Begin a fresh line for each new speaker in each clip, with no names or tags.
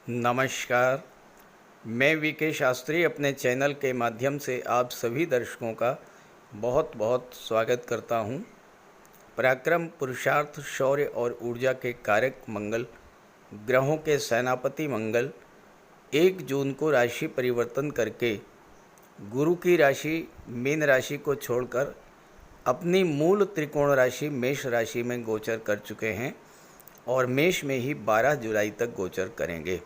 नमस्कार। मैं वीके शास्त्री अपने चैनल के माध्यम से आप सभी दर्शकों का बहुत बहुत स्वागत करता हूं। पराक्रम, पुरुषार्थ, शौर्य और ऊर्जा के कारक मंगल, ग्रहों के सेनापति मंगल 1 जून को राशि परिवर्तन करके गुरु की राशि मीन राशि को छोड़कर अपनी मूल त्रिकोण राशि मेष राशि में गोचर कर चुके हैं और मेष में ही 12 जुलाई तक गोचर करेंगे।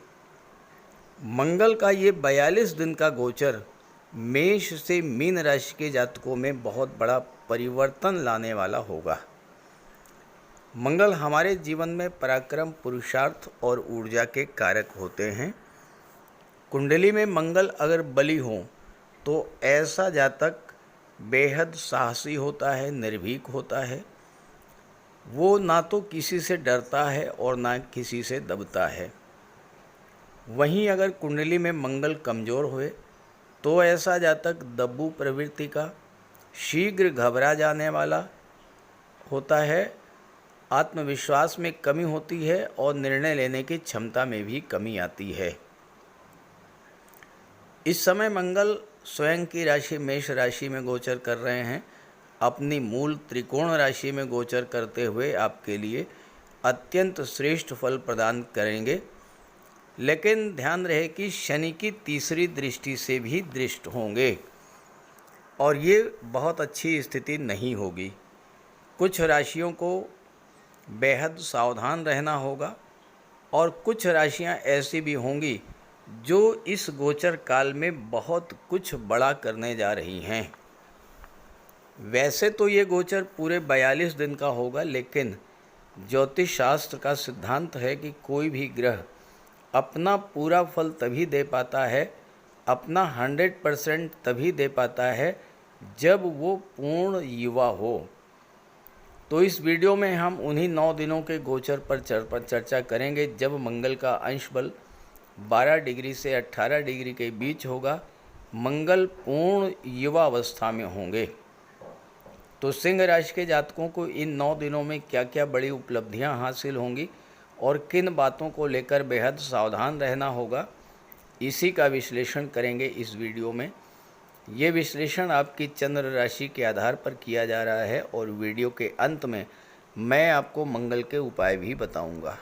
मंगल का ये 42 दिन का गोचर मेष से मीन राशि के जातकों में बहुत बड़ा परिवर्तन लाने वाला होगा। मंगल हमारे जीवन में पराक्रम, पुरुषार्थ और ऊर्जा के कारक होते हैं। कुंडली में मंगल अगर बली हो तो ऐसा जातक बेहद साहसी होता है, निर्भीक होता है। वो ना तो किसी से डरता है और ना किसी से दबता है। वहीं अगर कुंडली में मंगल कमज़ोर हुए तो ऐसा जातक दब्बू प्रवृत्ति का, शीघ्र घबरा जाने वाला होता है, आत्मविश्वास में कमी होती है और निर्णय लेने की क्षमता में भी कमी आती है। इस समय मंगल स्वयं की राशि मेष राशि में गोचर कर रहे हैं। अपनी मूल त्रिकोण राशि में गोचर करते हुए आपके लिए अत्यंत श्रेष्ठ फल प्रदान करेंगे। लेकिन ध्यान रहे कि शनि की तीसरी दृष्टि से भी दृष्ट होंगे और ये बहुत अच्छी स्थिति नहीं होगी। कुछ राशियों को बेहद सावधान रहना होगा और कुछ राशियां ऐसी भी होंगी जो इस गोचर काल में बहुत कुछ बड़ा करने जा रही हैं। वैसे तो ये गोचर पूरे 42 दिन का होगा, लेकिन ज्योतिष शास्त्र का सिद्धांत है कि कोई भी ग्रह अपना पूरा फल तभी दे पाता है, अपना 100% तभी दे पाता है जब वो पूर्ण युवा हो। तो इस वीडियो में हम उन्हीं 9 दिनों के गोचर पर चर्चा करेंगे जब मंगल का अंश बल 12 डिग्री से 18 डिग्री के बीच होगा। मंगल पूर्ण युवा अवस्था में होंगे। तो सिंह राशि के जातकों को इन 9 दिनों में क्या क्या बड़ी उपलब्धियां हासिल होंगी और किन बातों को लेकर बेहद सावधान रहना होगा, इसी का विश्लेषण करेंगे इस वीडियो में। ये विश्लेषण आपकी चंद्र राशि के आधार पर किया जा रहा है और वीडियो के अंत में मैं आपको मंगल के उपाय भी बताऊंगा।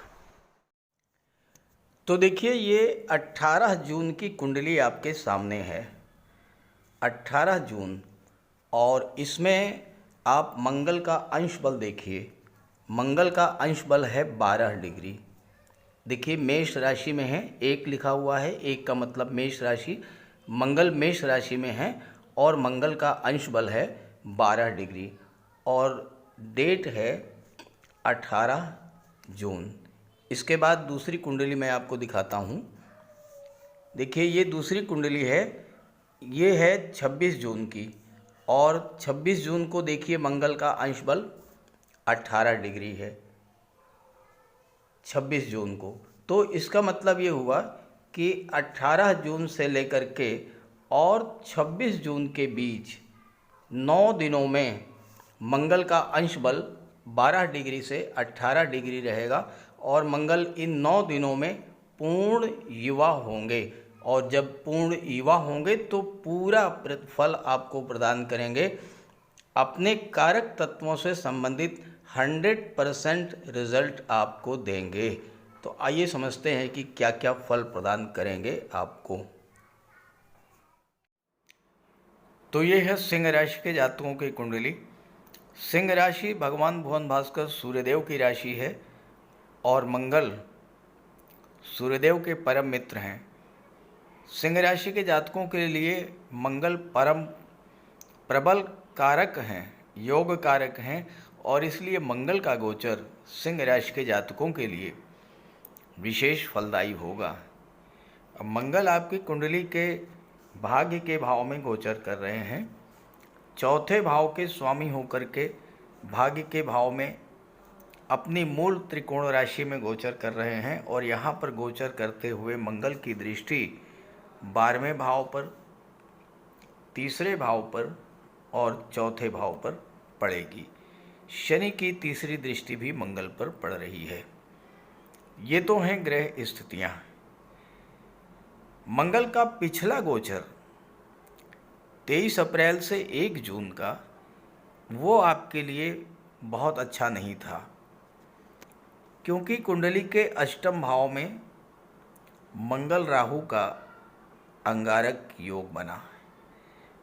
तो देखिए, ये 18 जून की कुंडली आपके सामने है। 18 जून, और इसमें आप मंगल का अंश बल देखिए। मंगल का अंश बल है 12 डिग्री। देखिए, मेष राशि में है, 1 लिखा हुआ है, 1 का मतलब मेष राशि। मंगल मेष राशि में है और मंगल का अंश बल है 12 डिग्री और डेट है 18 जून। इसके बाद दूसरी कुंडली मैं आपको दिखाता हूँ। देखिए, ये दूसरी कुंडली है, ये है 26 जून की और 26 जून को देखिए मंगल का अंश बल 18 डिग्री है 26 जून को। तो इसका मतलब ये हुआ कि 18 जून से लेकर के और 26 जून के बीच 9 दिनों में मंगल का अंश बल 12 डिग्री से 18 डिग्री रहेगा और मंगल इन 9 दिनों में पूर्ण युवा होंगे। और जब पूर्ण युवा होंगे तो पूरा फल आपको प्रदान करेंगे। अपने कारक तत्वों से संबंधित 100% रिजल्ट आपको देंगे। तो आइए समझते हैं कि क्या क्या फल प्रदान करेंगे आपको। तो ये है सिंह राशि के जातकों की कुंडली। सिंह राशि भगवान भुवन भास्कर सूर्यदेव की राशि है और मंगल सूर्यदेव के परम मित्र हैं। सिंह राशि के जातकों के लिए मंगल परम प्रबल कारक हैं, योग कारक हैं और इसलिए मंगल का गोचर सिंह राशि के जातकों के लिए विशेष फलदायी होगा। अब मंगल आपकी कुंडली के भाग्य के भाव में गोचर कर रहे हैं। चौथे भाव के स्वामी होकर के भाग्य के भाव में अपनी मूल त्रिकोण राशि में गोचर कर रहे हैं और यहाँ पर गोचर करते हुए मंगल की दृष्टि 12वें भाव पर, तीसरे भाव पर और चौथे भाव पर पड़ेगी। शनि की तीसरी दृष्टि भी मंगल पर पड़ रही है। ये तो हैं ग्रह स्थितियाँ। मंगल का पिछला गोचर 23 अप्रैल से 1 जून का वो आपके लिए बहुत अच्छा नहीं था, क्योंकि कुंडली के अष्टम भाव में मंगल राहु का अंगारक योग बना।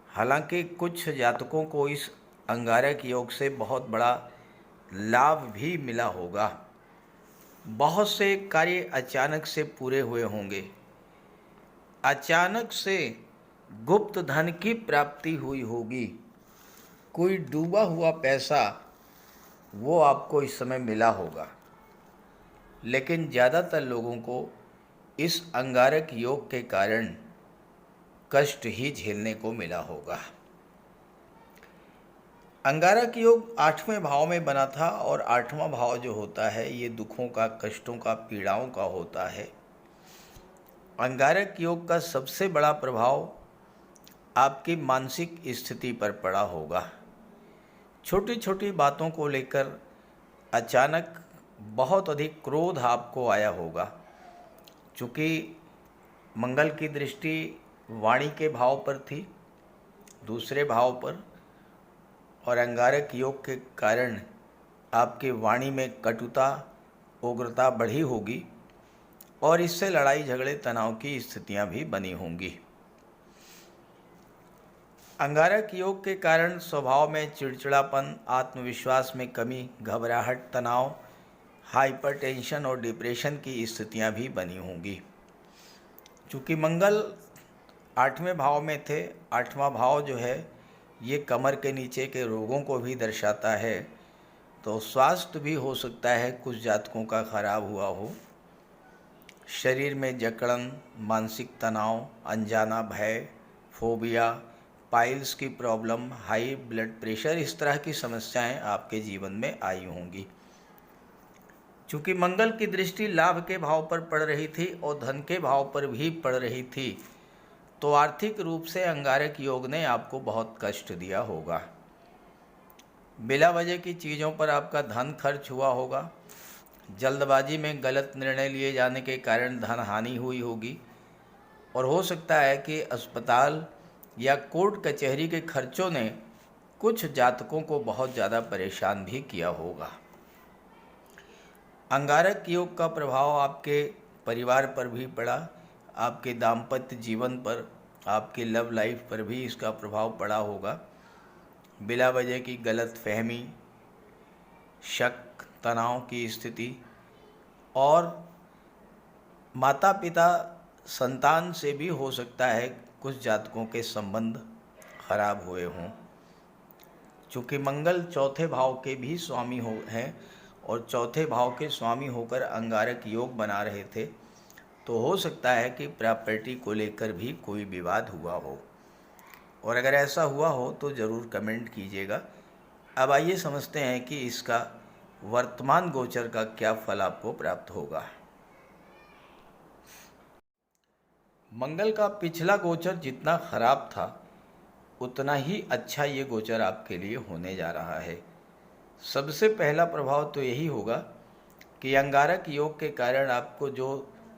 हालांकि कुछ जातकों को इस अंगारक योग से बहुत बड़ा लाभ भी मिला होगा। बहुत से कार्य अचानक से पूरे हुए होंगे। अचानक से गुप्त धन की प्राप्ति हुई होगी। कोई डूबा हुआ पैसा वो आपको इस समय मिला होगा। लेकिन ज़्यादातर लोगों को इस अंगारक योग के कारण कष्ट ही झेलने को मिला होगा। अंगारक योग 8वें भाव में बना था और 8वां भाव जो होता है ये दुखों का, कष्टों का, पीड़ाओं का होता है। अंगारक योग का सबसे बड़ा प्रभाव आपकी मानसिक स्थिति पर पड़ा होगा। छोटी छोटी बातों को लेकर अचानक बहुत अधिक क्रोध आपको आया होगा। चूँकि मंगल की दृष्टि वाणी के भाव पर थी, दूसरे भाव पर, और अंगारक योग के कारण आपकी वाणी में कटुता, उग्रता बढ़ी होगी और इससे लड़ाई झगड़े, तनाव की स्थितियां भी बनी होंगी। अंगारक योग के कारण स्वभाव में चिड़चिड़ापन, आत्मविश्वास में कमी, घबराहट, तनाव, हाइपरटेंशन और डिप्रेशन की स्थितियां भी बनी होंगी। चूँकि मंगल 8वें भाव में थे, 8वां भाव जो है ये कमर के नीचे के रोगों को भी दर्शाता है, तो स्वास्थ्य भी हो सकता है कुछ जातकों का खराब हुआ हो। शरीर में जकड़न, मानसिक तनाव, अनजाना भय, फोबिया, पाइल्स की प्रॉब्लम, हाई ब्लड प्रेशर, इस तरह की समस्याएं आपके जीवन में आई होंगी। चूँकि मंगल की दृष्टि लाभ के भाव पर पड़ रही थी और धन के भाव पर भी पड़ रही थी, तो आर्थिक रूप से अंगारक योग ने आपको बहुत कष्ट दिया होगा। बिला वजह की चीज़ों पर आपका धन खर्च हुआ होगा। जल्दबाजी में गलत निर्णय लिए जाने के कारण धन हानि हुई होगी और हो सकता है कि अस्पताल या कोर्ट कचहरी के खर्चों ने कुछ जातकों को बहुत ज़्यादा परेशान भी किया होगा। अंगारक योग का प्रभाव आपके परिवार पर भी पड़ा, आपके दाम्पत्य जीवन पर, आपकी लव लाइफ पर भी इसका प्रभाव पड़ा होगा। बिला वजह की गलत फहमी, शक, तनाव की स्थिति और माता पिता संतान से भी हो सकता है कुछ जातकों के संबंध खराब हुए हों। चूँकि मंगल चौथे भाव के भी स्वामी हैं और चौथे भाव के स्वामी होकर अंगारक योग बना रहे थे, तो हो सकता है कि प्रॉपर्टी को लेकर भी कोई विवाद हुआ हो, और अगर ऐसा हुआ हो तो ज़रूर कमेंट कीजिएगा। अब आइए समझते हैं कि इसका वर्तमान गोचर का क्या फल आपको प्राप्त होगा। मंगल का पिछला गोचर जितना खराब था उतना ही अच्छा ये गोचर आपके लिए होने जा रहा है। सबसे पहला प्रभाव तो यही होगा कि अंगारक योग के कारण आपको जो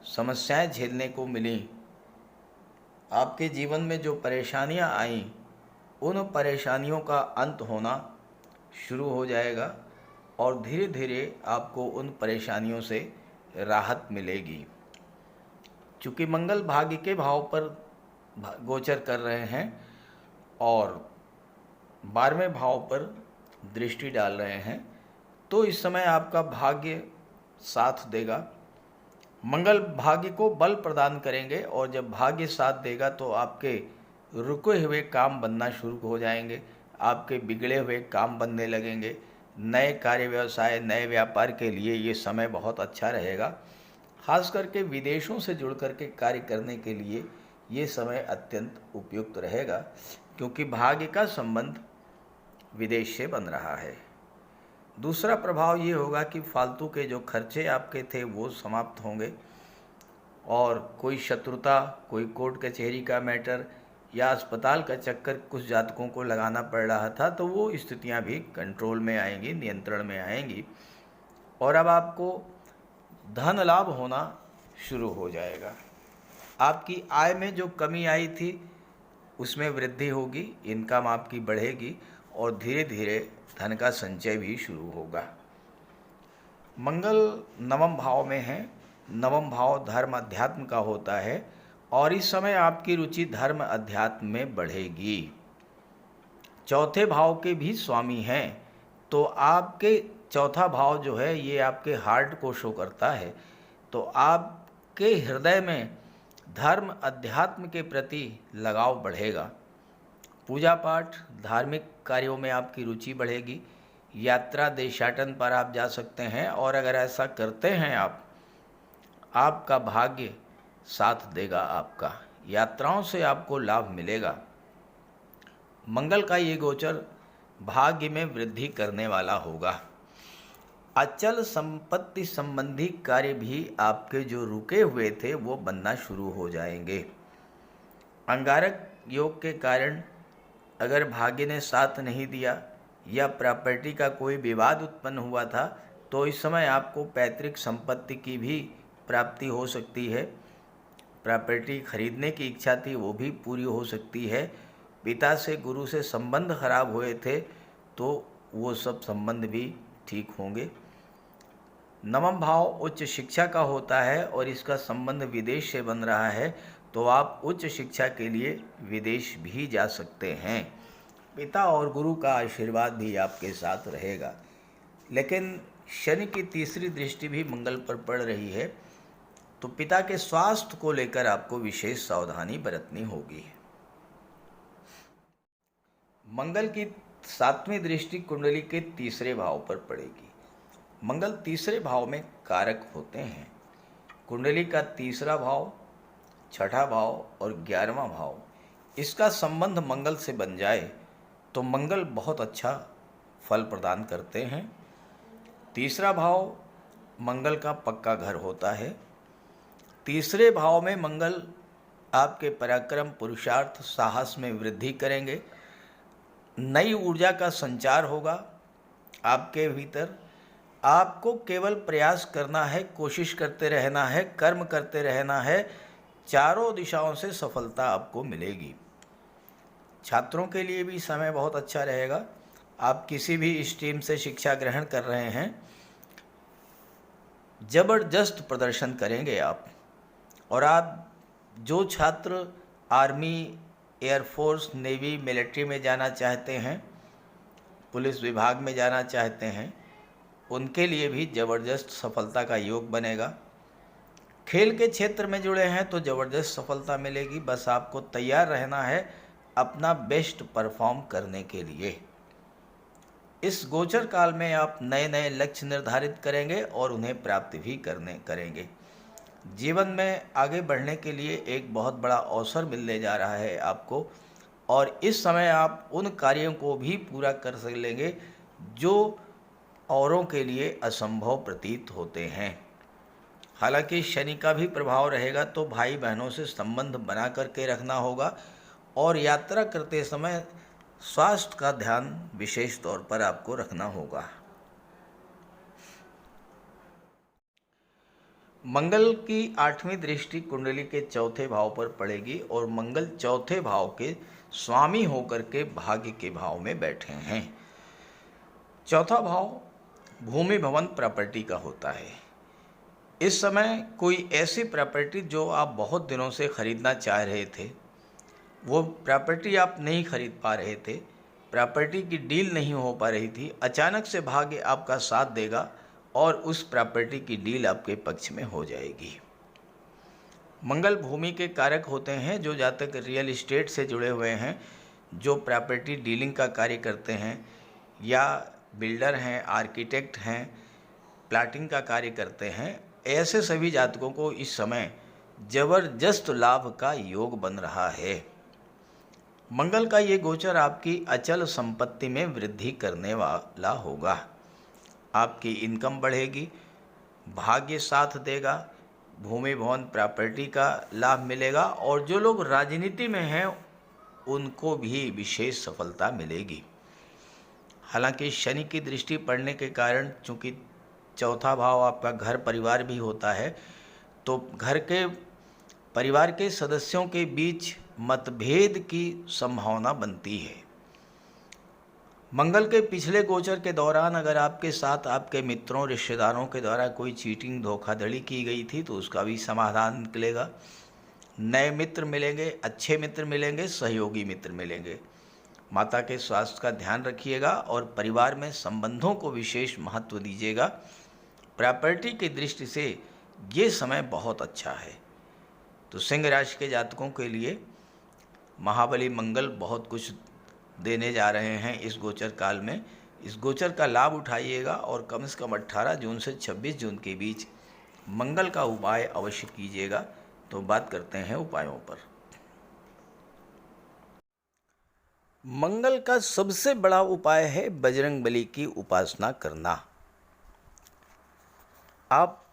समस्याएं झेलने को मिली, आपके जीवन में जो परेशानियां आईं, उन परेशानियों का अंत होना शुरू हो जाएगा और धीरे धीरे आपको उन परेशानियों से राहत मिलेगी। चूँकि मंगल भाग्य के भाव पर गोचर कर रहे हैं और 12वें भाव पर दृष्टि डाल रहे हैं, तो इस समय आपका भाग्य साथ देगा। मंगल भाग्य को बल प्रदान करेंगे और जब भाग्य साथ देगा तो आपके रुके हुए काम बनना शुरू हो जाएंगे, आपके बिगड़े हुए काम बनने लगेंगे। नए कार्य व्यवसाय, नए व्यापार के लिए ये समय बहुत अच्छा रहेगा। खास करके विदेशों से जुड़ करके कार्य करने के लिए ये समय अत्यंत उपयुक्त रहेगा, क्योंकि भाग्य का संबंध विदेश से बन रहा है। दूसरा प्रभाव ये होगा कि फालतू के जो खर्चे आपके थे वो समाप्त होंगे और कोई शत्रुता, कोई कोर्ट कचहरी का मैटर या अस्पताल का चक्कर कुछ जातकों को लगाना पड़ रहा था, तो वो स्थितियां भी कंट्रोल में आएंगी, नियंत्रण में आएंगी और अब आपको धन लाभ होना शुरू हो जाएगा। आपकी आय में जो कमी आई थी उसमें वृद्धि होगी, इनकम आपकी बढ़ेगी और धीरे धीरे धन का संचय भी शुरू होगा। मंगल नवम भाव में है। नवम भाव धर्म अध्यात्म का होता है और इस समय आपकी रुचि धर्म अध्यात्म में बढ़ेगी। चौथे भाव के भी स्वामी हैं, तो आपके चौथा भाव जो है ये आपके हार्ट को शो करता है, तो आपके हृदय में धर्म अध्यात्म के प्रति लगाव बढ़ेगा। पूजा पाठ धार्मिक कार्यों में आपकी रुचि बढ़ेगी। यात्रा देशाटन पर आप जा सकते हैं और अगर ऐसा करते हैं आपका भाग्य साथ देगा। आपका यात्राओं से आपको लाभ मिलेगा। मंगल का ये गोचर भाग्य में वृद्धि करने वाला होगा। अचल संपत्ति संबंधी कार्य भी आपके जो रुके हुए थे वो बनना शुरू हो जाएंगे। अंगारक योग के कारण अगर भाग्य ने साथ नहीं दिया या प्रॉपर्टी का कोई विवाद उत्पन्न हुआ था तो इस समय आपको पैतृक संपत्ति की भी प्राप्ति हो सकती है। प्रॉपर्टी खरीदने की इच्छा थी वो भी पूरी हो सकती है। पिता से गुरु से संबंध खराब हुए थे तो वो सब संबंध भी ठीक होंगे। नवम भाव उच्च शिक्षा का होता है और इसका संबंध विदेश से बन रहा है, तो आप उच्च शिक्षा के लिए विदेश भी जा सकते हैं। पिता और गुरु का आशीर्वाद भी आपके साथ रहेगा। लेकिन शनि की तीसरी दृष्टि भी मंगल पर पड़ रही है, तो पिता के स्वास्थ्य को लेकर आपको विशेष सावधानी बरतनी होगी। मंगल की सातवीं दृष्टि कुंडली के तीसरे भाव पर पड़ेगी। मंगल तीसरे भाव में कारक होते हैं। कुंडली का तीसरा भाव, छठा भाव और 11वां भाव, इसका संबंध मंगल से बन जाए तो मंगल बहुत अच्छा फल प्रदान करते हैं। तीसरा भाव मंगल का पक्का घर होता है। तीसरे भाव में मंगल आपके पराक्रम, पुरुषार्थ, साहस में वृद्धि करेंगे। नई ऊर्जा का संचार होगा आपके भीतर। आपको केवल प्रयास करना है, कोशिश करते रहना है, कर्म करते रहना है। चारों दिशाओं से सफलता आपको मिलेगी। छात्रों के लिए भी समय बहुत अच्छा रहेगा। आप किसी भी स्ट्रीम से शिक्षा ग्रहण कर रहे हैं, जबरदस्त प्रदर्शन करेंगे आप। और आप जो छात्र आर्मी, एयरफोर्स, नेवी, मिलिट्री में जाना चाहते हैं, पुलिस विभाग में जाना चाहते हैं, उनके लिए भी ज़बरदस्त सफलता का योग बनेगा। खेल के क्षेत्र में जुड़े हैं तो ज़बरदस्त सफलता मिलेगी। बस आपको तैयार रहना है अपना बेस्ट परफॉर्म करने के लिए। इस गोचर काल में आप नए नए लक्ष्य निर्धारित करेंगे और उन्हें प्राप्त भी करेंगे। जीवन में आगे बढ़ने के लिए एक बहुत बड़ा अवसर मिलने जा रहा है आपको, और इस समय आप उन कार्यों को भी पूरा कर लेंगे जो औरों के लिए असंभव प्रतीत होते हैं। हालांकि शनि का भी प्रभाव रहेगा, तो भाई बहनों से संबंध बना करके रखना होगा और यात्रा करते समय स्वास्थ्य का ध्यान विशेष तौर पर आपको रखना होगा। मंगल की 8वीं दृष्टि कुंडली के चौथे भाव पर पड़ेगी और मंगल चौथे भाव के स्वामी होकर के भाग्य के भाव में बैठे हैं। चौथा भाव भूमि भवन प्रॉपर्टी का होता है। इस समय कोई ऐसी प्रॉपर्टी जो आप बहुत दिनों से खरीदना चाह रहे थे, वो प्रॉपर्टी आप नहीं खरीद पा रहे थे, प्रॉपर्टी की डील नहीं हो पा रही थी, अचानक से भाग्य आपका साथ देगा और उस प्रॉपर्टी की डील आपके पक्ष में हो जाएगी। मंगल भूमि के कारक होते हैं। जो जातक रियल एस्टेट से जुड़े हुए हैं, जो प्रॉपर्टी डीलिंग का कार्य करते हैं, या बिल्डर हैं, आर्किटेक्ट हैं, प्लाटिंग का कार्य करते हैं, ऐसे सभी जातकों को इस समय जबरदस्त लाभ का योग बन रहा है। मंगल का ये गोचर आपकी अचल संपत्ति में वृद्धि करने वाला होगा। आपकी इनकम बढ़ेगी, भाग्य साथ देगा, भूमि भवन प्रॉपर्टी का लाभ मिलेगा और जो लोग राजनीति में हैं उनको भी विशेष सफलता मिलेगी। हालांकि शनि की दृष्टि पड़ने के कारण, चूँकि चौथा भाव आपका घर परिवार भी होता है, तो घर के परिवार के सदस्यों के बीच मतभेद की संभावना बनती है। मंगल के पिछले गोचर के दौरान अगर आपके साथ आपके मित्रों रिश्तेदारों के द्वारा कोई चीटिंग धोखाधड़ी की गई थी तो उसका भी समाधान निकलेगा। नए मित्र मिलेंगे, अच्छे मित्र मिलेंगे, सहयोगी मित्र मिलेंगे। माता के स्वास्थ्य का ध्यान रखिएगा और परिवार में संबंधों को विशेष महत्व दीजिएगा। प्रॉपर्टी की दृष्टि से ये समय बहुत अच्छा है। तो सिंह राशि के जातकों के लिए महाबली मंगल बहुत कुछ देने जा रहे हैं इस गोचर काल में। इस गोचर का लाभ उठाइएगा और कम से कम 18 जून से 26 जून के बीच मंगल का उपाय अवश्य कीजिएगा। तो बात करते हैं उपायों पर। मंगल का सबसे बड़ा उपाय है बजरंगबली की उपासना करना। आप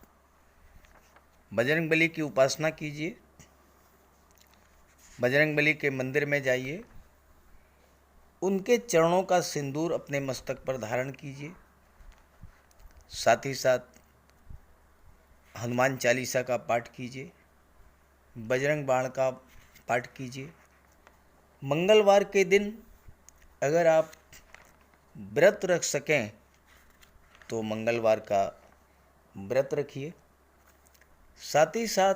बजरंगबली की उपासना कीजिए, बजरंगबली के मंदिर में जाइए, उनके चरणों का सिंदूर अपने मस्तक पर धारण कीजिए, साथ ही साथ हनुमान चालीसा का पाठ कीजिए, बजरंग बाण का पाठ कीजिए। मंगलवार के दिन अगर आप व्रत रख सकें तो मंगलवार का व्रत रखिए। साथ ही साथ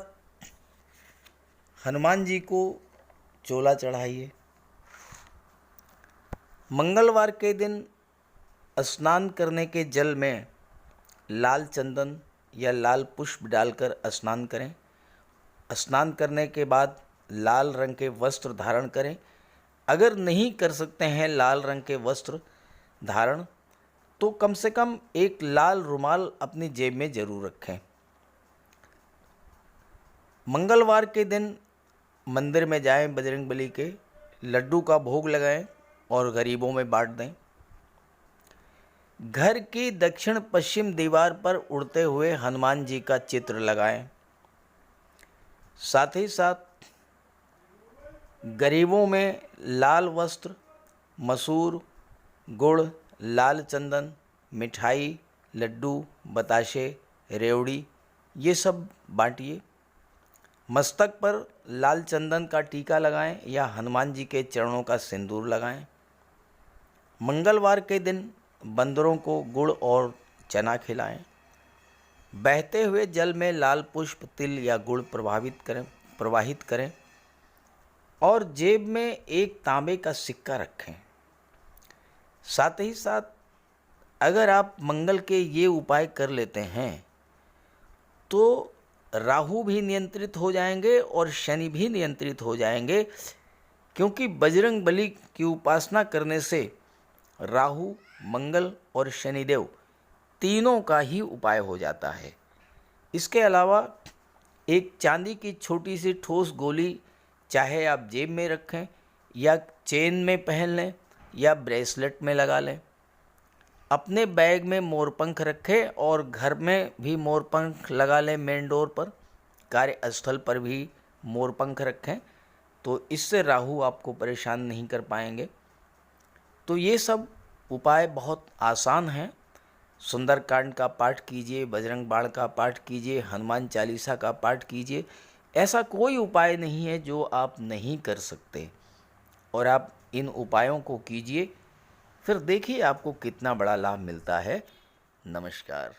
हनुमान जी को चोला चढ़ाइए। मंगलवार के दिन स्नान करने के जल में लाल चंदन या लाल पुष्प डालकर स्नान करें। स्नान करने के बाद लाल रंग के वस्त्र धारण करें। अगर नहीं कर सकते हैं लाल रंग के वस्त्र धारण तो कम से कम एक लाल रुमाल अपनी जेब में जरूर रखें। मंगलवार के दिन मंदिर में जाएं, बजरंगबली के लड्डू का भोग लगाएं और गरीबों में बांट दें। घर की दक्षिण पश्चिम दीवार पर उड़ते हुए हनुमान जी का चित्र लगाएं। साथ ही साथ गरीबों में लाल वस्त्र, मसूर, गुड़, लाल चंदन, मिठाई, लड्डू, बताशे, रेवड़ी ये सब बांटिए। मस्तक पर लाल चंदन का टीका लगाएं या हनुमान जी के चरणों का सिंदूर लगाएं। मंगलवार के दिन बंदरों को गुड़ और चना खिलाएं। बहते हुए जल में लाल पुष्प, तिल या गुड़ प्रवाहित करें और जेब में एक तांबे का सिक्का रखें। साथ ही साथ अगर आप मंगल के ये उपाय कर लेते हैं तो राहु भी नियंत्रित हो जाएंगे और शनि भी नियंत्रित हो जाएंगे, क्योंकि बजरंग बली की उपासना करने से राहु, मंगल और शनिदेव तीनों का ही उपाय हो जाता है। इसके अलावा एक चांदी की छोटी सी ठोस गोली चाहे आप जेब में रखें या चेन में पहन लें या ब्रेसलेट में लगा लें। अपने बैग में मोरपंख रखें और घर में भी मोरपंख लगा लें। मेन डोर पर, कार्यस्थल पर भी मोरपंख रखें तो इससे राहु आपको परेशान नहीं कर पाएंगे। तो ये सब उपाय बहुत आसान हैं। सुंदरकांड का पाठ कीजिए, बजरंग बाण का पाठ कीजिए, हनुमान चालीसा का पाठ कीजिए। ऐसा कोई उपाय नहीं है जो आप नहीं कर सकते और आप इन उपायों को कीजिए, फिर देखिए आपको कितना बड़ा लाभ मिलता है। नमस्कार।